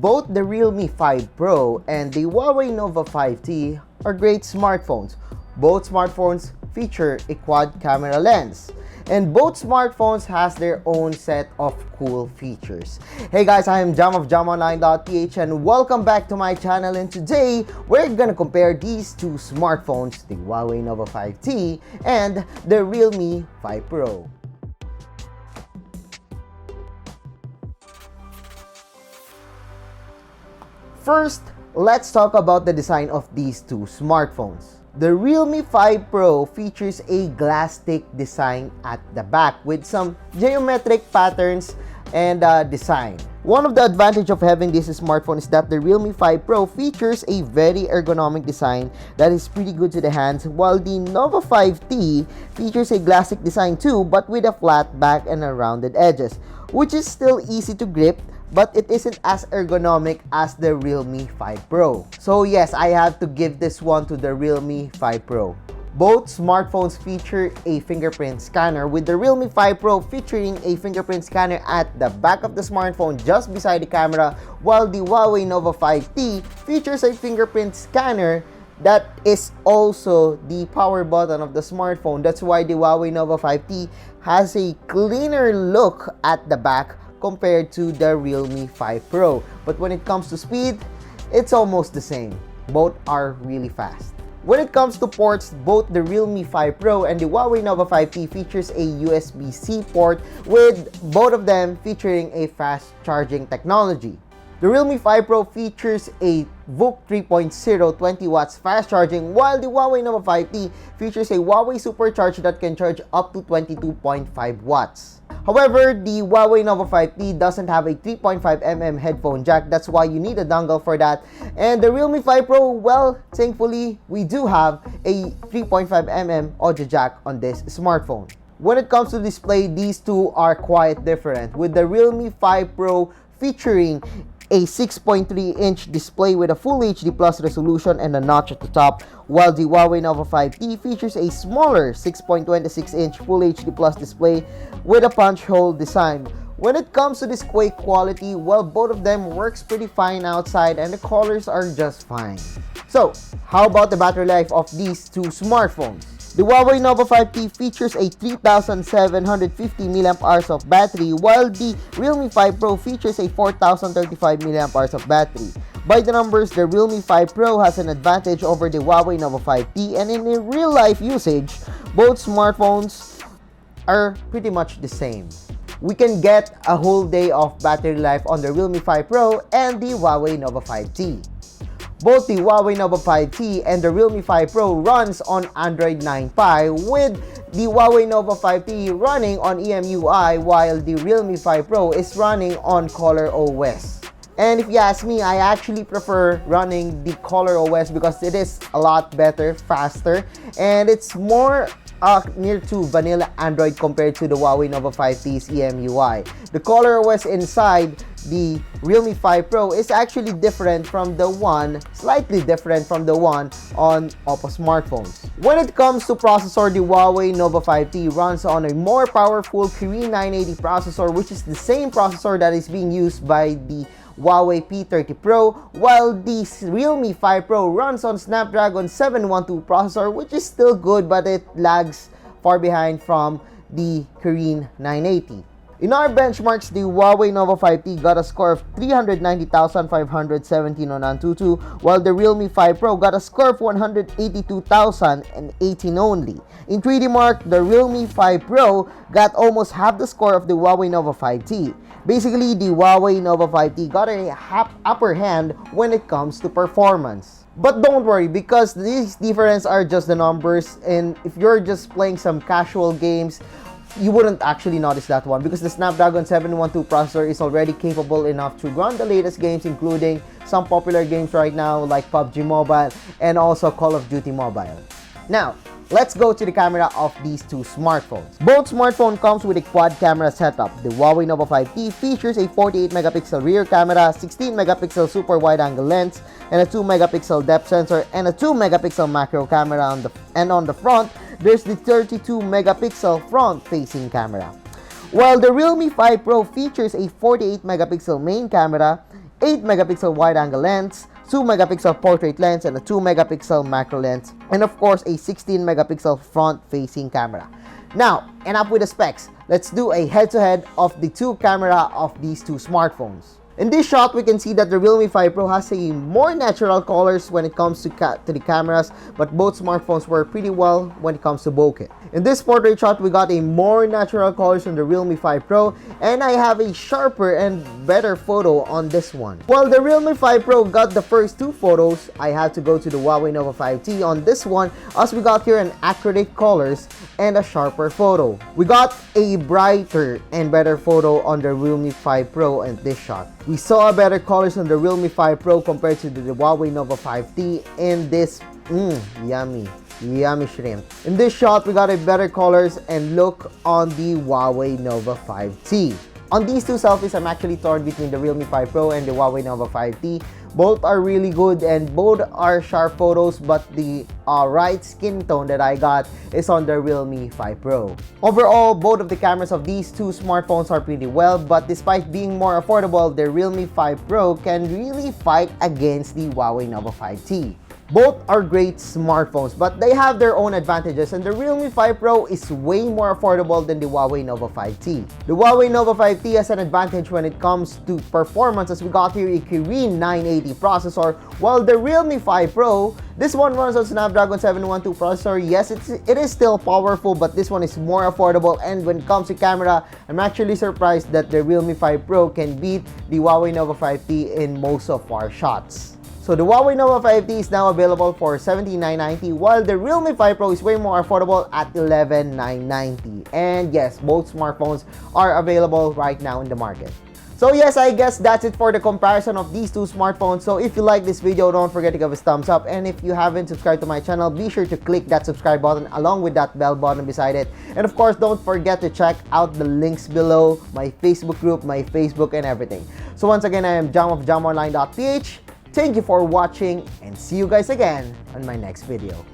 Both the Realme 5 Pro and the Huawei Nova 5T are great smartphones. Both smartphones feature a quad camera lens, and both smartphones has their own set of cool features. Hey guys, I am Jam of JamOnline.ph and welcome back to my channel, and today we're gonna compare these two smartphones, the Huawei Nova 5T and the Realme 5 Pro. First, let's talk about the design of these two smartphones. The Realme 5 Pro features a glass stick design at the back with some geometric patterns and design. One of the advantages of having this smartphone is that the Realme 5 Pro features a very ergonomic design that is pretty good to the hands, while the Nova 5T features a glass stick design too, but with a flat back and rounded edges, which is still easy to grip, but it isn't as ergonomic as the Realme 5 Pro. So yes, I have to give this one to the Realme 5 Pro. Both smartphones feature a fingerprint scanner, with the Realme 5 Pro featuring a fingerprint scanner at the back of the smartphone just beside the camera, while the Huawei Nova 5T features a fingerprint scanner that is also the power button of the smartphone. That's why the Huawei Nova 5T has a cleaner look at the back compared to the Realme 5 Pro. But when it comes to speed, it's almost the same. Both are really fast. When it comes to ports, both the Realme 5 Pro and the Huawei Nova 5T features a USB-C port, with both of them featuring a fast charging technology. The Realme 5 Pro features a VOOC 3.0 20 watts fast charging, while the Huawei Nova 5T features a Huawei Supercharge that can charge up to 22.5 watts. However, the Huawei Nova 5T doesn't have a 3.5mm headphone jack. That's why you need a dongle for that. And the Realme 5 Pro, well, thankfully, we do have a 3.5mm audio jack on this smartphone. When it comes to display, these two are quite different, with the Realme 5 Pro featuring a 6.3-inch display with a Full HD Plus resolution and a notch at the top, while the Huawei Nova 5T features a smaller 6.26-inch Full HD Plus display with a punch hole design. When it comes to display quality, well, both of them works pretty fine outside and the colors are just fine. So, how about the battery life of these two smartphones? The Huawei Nova 5T features a 3,750 mAh of battery, while the Realme 5 Pro features a 4,035 mAh of battery. By the numbers, the Realme 5 Pro has an advantage over the Huawei Nova 5T, and in real-life usage, both smartphones are pretty much the same. We can get a whole day of battery life on the Realme 5 Pro and the Huawei Nova 5T. Both the Huawei Nova 5T and the Realme 5 Pro runs on Android 9 Pie, with the Huawei Nova 5T running on EMUI, while the Realme 5 Pro is running on Color OS. And if you ask me, I actually prefer running the Color OS because it is a lot better, faster, and it's more near to vanilla Android compared to the Huawei Nova 5T's EMUI. The Color OS inside the Realme 5 Pro is actually different from the one, slightly different from the one on Oppo smartphones. When it comes to processor, the Huawei Nova 5T runs on a more powerful Kirin 980 processor, which is the same processor that is being used by the Huawei P30 Pro, while the Realme 5 Pro runs on Snapdragon 712 processor, which is still good, but it lags far behind from the Kirin 980. In our benchmarks, the Huawei Nova 5T got a score of 390,517 on Antutu, while the Realme 5 Pro got a score of 182,018 only. In 3D Mark, the Realme 5 Pro got almost half the score of the Huawei Nova 5T. Basically, the Huawei Nova 5T got a upper hand when it comes to performance. But don't worry, because these differences are just the numbers, and if you're just playing some casual games, you wouldn't actually notice that one, because the Snapdragon 712 processor is already capable enough to run the latest games, including some popular games right now like PUBG Mobile and also Call of Duty Mobile. Now, let's go to the camera of these two smartphones. Both smartphones comes with a quad camera setup. The Huawei Nova 5T features a 48 megapixel rear camera, 16 megapixel super wide angle lens, and a 2 megapixel depth sensor, and a 2 megapixel macro camera on the front. There's the 32 megapixel front facing camera. While the Realme 5 Pro features a 48 megapixel main camera, 8 megapixel wide angle lens, 2 megapixel portrait lens, and a 2 megapixel macro lens, and of course a 16 megapixel front facing camera. Now, enough with the specs. Let's do a head-to-head of the two camera of these two smartphones. In this shot, we can see that the Realme 5 Pro has a more natural colors when it comes to the cameras, but both smartphones work pretty well when it comes to bokeh. In this portrait shot, we got a more natural colors on the Realme 5 Pro, and I have a sharper and better photo on this one. While the Realme 5 Pro got the first two photos, I had to go to the Huawei Nova 5T on this one, as we got here an accurate colors and a sharper photo. We got a brighter and better photo on the Realme 5 Pro in this shot. We saw a better colors on the Realme 5 Pro compared to the Huawei Nova 5T in this yummy shrimp. In this shot, we got a better colors and look on the Huawei Nova 5T. On these two selfies, I'm actually torn between the Realme 5 Pro and the Huawei Nova 5T. Both are really good and both are sharp photos, but the right skin tone that I got is on the Realme 5 Pro. Overall, both of the cameras of these two smartphones are pretty well, but despite being more affordable, the Realme 5 Pro can really fight against the Huawei Nova 5T. Both are great smartphones, but they have their own advantages, and the Realme 5 Pro is way more affordable than the Huawei Nova 5T. The Huawei Nova 5T has an advantage when it comes to performance, as we got here a Kirin 980 processor, while the Realme 5 Pro, this one runs on Snapdragon 712 processor. Yes, it is still powerful, but this one is more affordable, and when it comes to camera, I'm actually surprised that the Realme 5 Pro can beat the Huawei Nova 5T in most of our shots. So the Huawei Nova 5T is now available for $79.90, while the Realme 5 Pro is way more affordable at $11,990. And yes, both smartphones are available right now in the market. So yes, I guess that's it for the comparison of these two smartphones. So if you like this video, don't forget to give us a thumbs up. And if you haven't subscribed to my channel, be sure to click that subscribe button along with that bell button beside it. And of course, don't forget to check out the links below, my Facebook group, my Facebook, and everything. So once again, I am Jam of JamOnline.ph. Thank you for watching and see you guys again on my next video.